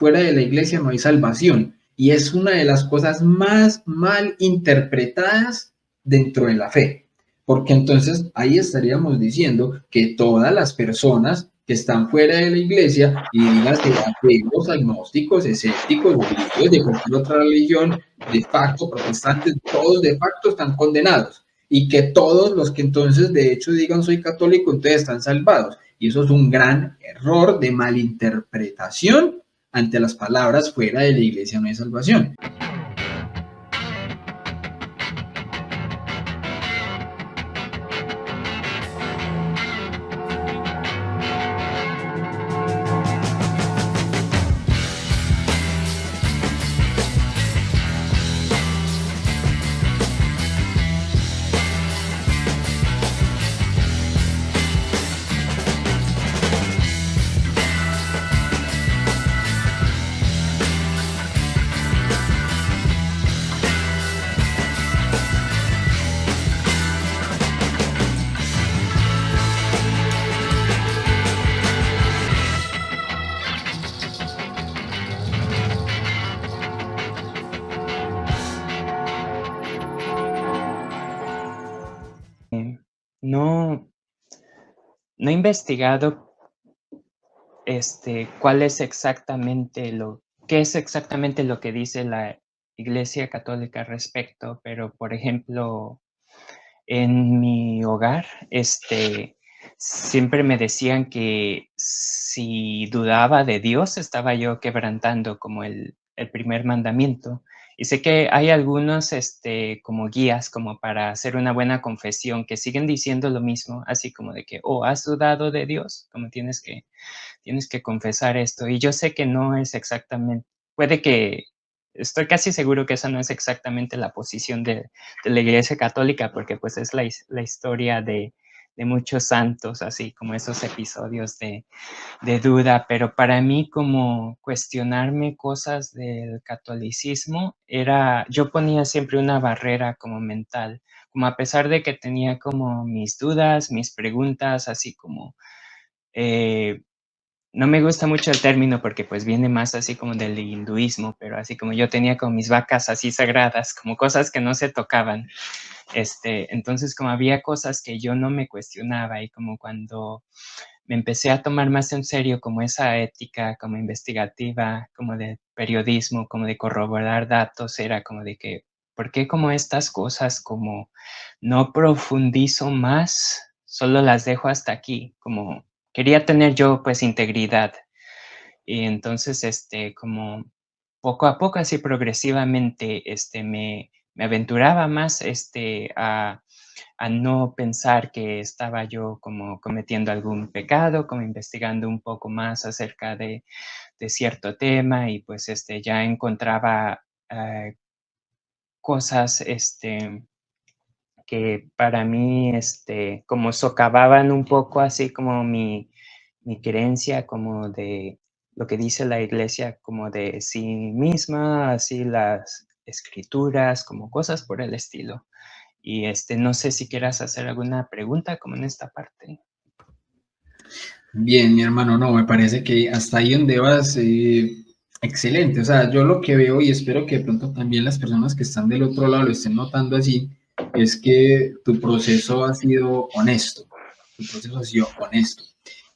fuera de la iglesia no hay salvación. Y es una de las cosas más mal interpretadas dentro de la fe. Porque entonces ahí estaríamos diciendo que todas las personas que están fuera de la iglesia, y dígase ateos, agnósticos, escépticos, judíos, de cualquier otra religión, de facto, protestantes, todos de facto están condenados. Y que todos los que entonces de hecho digan soy católico, entonces están salvados. Y eso es un gran error de malinterpretación ante las palabras fuera de la iglesia no hay salvación. No he investigado cuál es exactamente qué es exactamente lo que dice la Iglesia Católica al respecto, pero por ejemplo, en mi hogar, siempre me decían que si dudaba de Dios, estaba yo quebrantando como el primer mandamiento. Y sé que hay algunos como guías como para hacer una buena confesión que siguen diciendo lo mismo, así como de que, has dudado de Dios, como tienes que confesar esto. Y yo sé que no es exactamente, estoy casi seguro que esa no es exactamente la posición de la Iglesia Católica, porque pues es la historia de muchos santos, así como esos episodios de duda, pero para mí como cuestionarme cosas del catolicismo yo ponía siempre una barrera como mental, como a pesar de que tenía como mis dudas, mis preguntas, así como, no me gusta mucho el término porque pues viene más así como del hinduismo, pero así como yo tenía como mis vacas así sagradas, como cosas que no se tocaban. Entonces como había cosas que yo no me cuestionaba y como cuando me empecé a tomar más en serio como esa ética como investigativa, como de periodismo, como de corroborar datos, era como de que, ¿por qué como estas cosas como no profundizo más, solo las dejo hasta aquí? Como quería tener yo pues integridad. Y entonces como poco a poco, así progresivamente, me aventuraba más a no pensar que estaba yo como cometiendo algún pecado, como investigando un poco más acerca de cierto tema y pues ya encontraba cosas que para mí como socavaban un poco así como mi creencia como de lo que dice la iglesia como de sí misma, así las escrituras, como cosas por el estilo. Y no sé si quieras hacer alguna pregunta como en esta parte. Bien, mi hermano, no, me parece que hasta ahí donde vas, excelente. O sea, yo lo que veo y espero que de pronto también las personas que están del otro lado lo estén notando así, es que tu proceso ha sido honesto. Tu proceso ha sido honesto.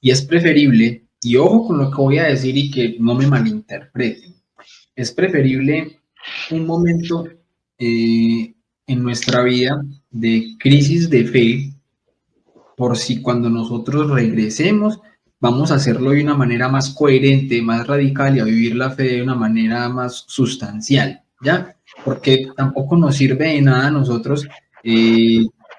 Y es preferible, y ojo con lo que voy a decir y que no me malinterpreten, es preferible un momento en nuestra vida de crisis de fe, por si cuando nosotros regresemos vamos a hacerlo de una manera más coherente, más radical y a vivir la fe de una manera más sustancial, ¿ya? Porque tampoco nos sirve de nada a nosotros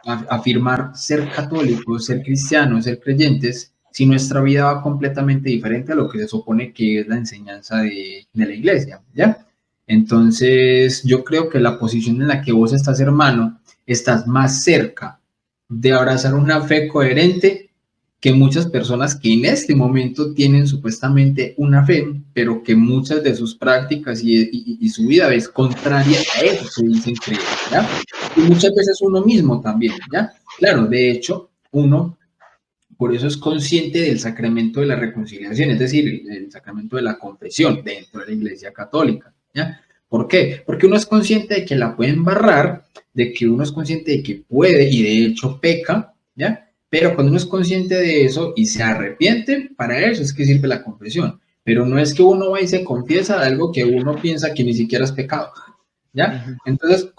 afirmar ser católicos, ser cristianos, ser creyentes, si nuestra vida va completamente diferente a lo que se supone que es la enseñanza de la iglesia, ¿ya? Entonces, yo creo que la posición en la que vos estás, hermano, estás más cerca de abrazar una fe coherente que muchas personas que en este momento tienen supuestamente una fe, pero que muchas de sus prácticas y su vida es contraria a eso que dicen creer, ¿ya? Y muchas veces uno mismo también, ¿ya? Claro, de hecho, uno por eso es consciente del sacramento de la reconciliación, es decir, el sacramento de la confesión dentro de la Iglesia Católica, ¿ya? ¿Por qué? Porque uno es consciente de que la puede embarrar, de que uno es consciente de que puede y de hecho peca, ¿ya? Pero cuando uno es consciente de eso y se arrepiente, para eso es que sirve la confesión. Pero no es que uno va y se confiesa de algo que uno piensa que ni siquiera es pecado, ¿ya? Ujú, Entonces,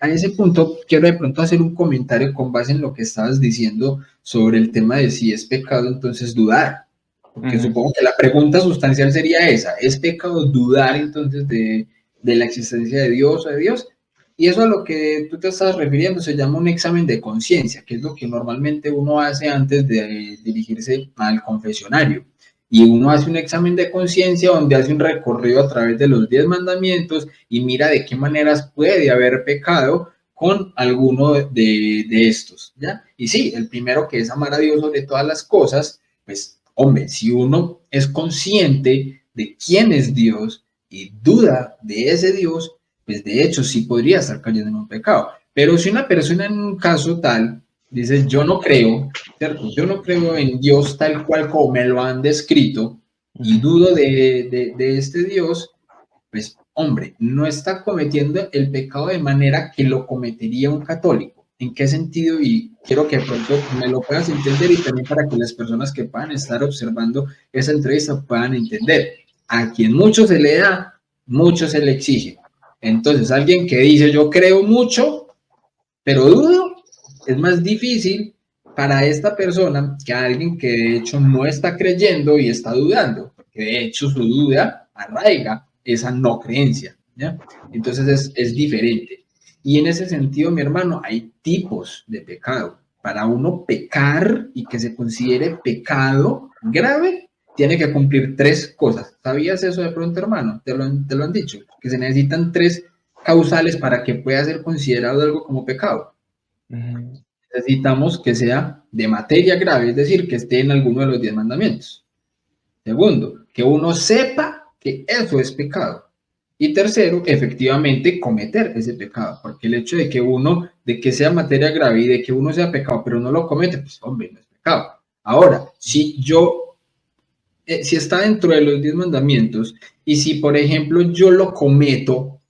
a ese punto, quiero de pronto hacer un comentario con base en lo que estabas diciendo sobre el tema de si es pecado, entonces dudar. Porque ujú, supongo que la pregunta sustancial sería esa, ¿es pecado dudar entonces de la existencia de Dios o de Dios? Y eso a lo que tú te estás refiriendo se llama un examen de conciencia, que es lo que normalmente uno hace antes de dirigirse al confesionario. Y uno hace un examen de conciencia donde hace un recorrido a través de los 10 mandamientos y mira de qué maneras puede haber pecado con alguno de estos, ¿ya? Y sí, el primero que es amar a Dios sobre todas las cosas, pues, hombre, si uno es consciente de quién es Dios y duda de ese Dios, pues de hecho sí podría estar cayendo en un pecado. Pero si una persona en un caso tal dice, yo no creo, ¿cierto? Yo no creo en Dios tal cual como me lo han descrito y ujú. dudo de este Dios, pues hombre, no está cometiendo el pecado de manera que lo cometería un católico. ¿En qué sentido? Y quiero que pronto me lo puedas entender y también para que las personas que puedan estar observando esa entrevista puedan entender. A quien mucho se le da, mucho se le exige. Entonces, alguien que dice yo creo mucho, pero dudo, es más difícil para esta persona que alguien que de hecho no está creyendo y está dudando, porque de hecho su duda arraiga esa no creencia, ¿ya? Entonces es diferente. Y en ese sentido, mi hermano, hay tipos de pecado. Para uno pecar y que se considere pecado grave, tiene que cumplir tres cosas. ¿Sabías eso de pronto, hermano? Te lo han dicho, que se necesitan tres causales para que pueda ser considerado algo como pecado. Ujú, Necesitamos que sea de materia grave, es decir, que esté en alguno de los 10 mandamientos. Segundo, que uno sepa que eso es pecado. Y tercero, efectivamente, cometer ese pecado, porque el hecho de que sea materia grave y de que uno sea pecado, pero no lo comete, pues hombre, no es pecado. Ahora, si está dentro de los 10 mandamientos y si, por ejemplo, yo lo cometo,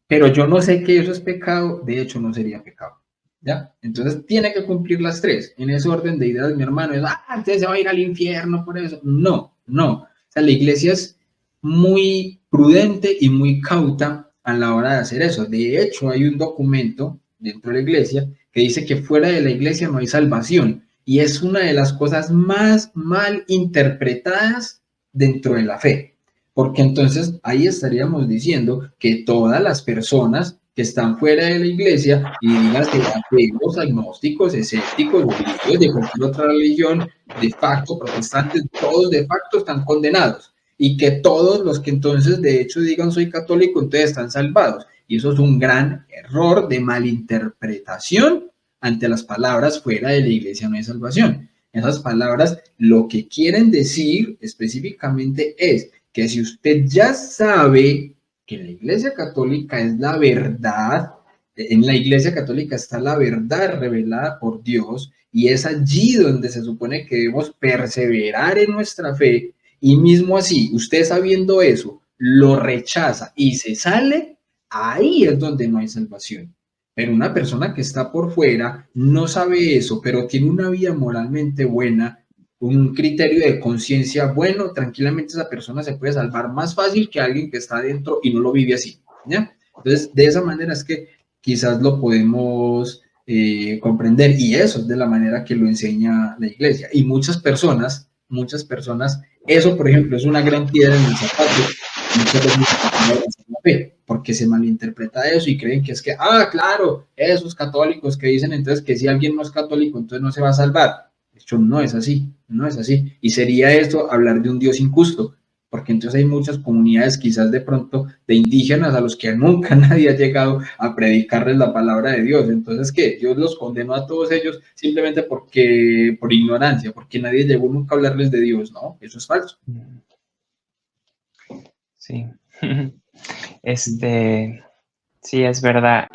pero yo no sé que eso es pecado, de hecho no sería pecado. ¿Ya? Entonces tiene que cumplir las tres. En ese orden de ideas, mi hermano es, usted se va a ir al infierno por eso. No, no. O sea, la iglesia es muy prudente y muy cauta a la hora de hacer eso. De hecho, hay un documento dentro de la iglesia que dice que fuera de la iglesia no hay salvación. Y es una de las cosas más mal interpretadas dentro de la fe, porque entonces ahí estaríamos diciendo que todas las personas que están fuera de la iglesia, y dígase ateos, agnósticos, escépticos, judíos, de cualquier otra religión, de facto, protestantes, todos de facto están condenados. Y que todos los que entonces de hecho digan soy católico, entonces están salvados. Y eso es un gran error de malinterpretación ante las palabras fuera de la iglesia no hay salvación. Esas palabras lo que quieren decir específicamente es que si usted ya sabe que la Iglesia Católica es la verdad, en la Iglesia Católica está la verdad revelada por Dios y es allí donde se supone que debemos perseverar en nuestra fe y mismo así, usted sabiendo eso, lo rechaza y se sale, ahí es donde no hay salvación. Pero una persona que está por fuera no sabe eso, pero tiene una vida moralmente buena, un criterio de conciencia bueno, tranquilamente esa persona se puede salvar más fácil que alguien que está adentro y no lo vive así, ¿ya? Entonces, de esa manera es que quizás lo podemos comprender y eso es de la manera que lo enseña la iglesia. Y muchas personas, eso por ejemplo es una gran piedra en el zapato, muchas veces no la fe, porque se malinterpreta eso y creen que es que, claro, esos católicos que dicen entonces que si alguien no es católico entonces no se va a salvar. De hecho, no es así, no es así. Y sería esto hablar de un Dios injusto, porque entonces hay muchas comunidades quizás de pronto de indígenas a los que nunca nadie ha llegado a predicarles la palabra de Dios. Entonces, ¿qué? Dios los condenó a todos ellos simplemente por ignorancia, porque nadie llegó nunca a hablarles de Dios. No, eso es falso. ujú. Sí. Este, sí, es verdad.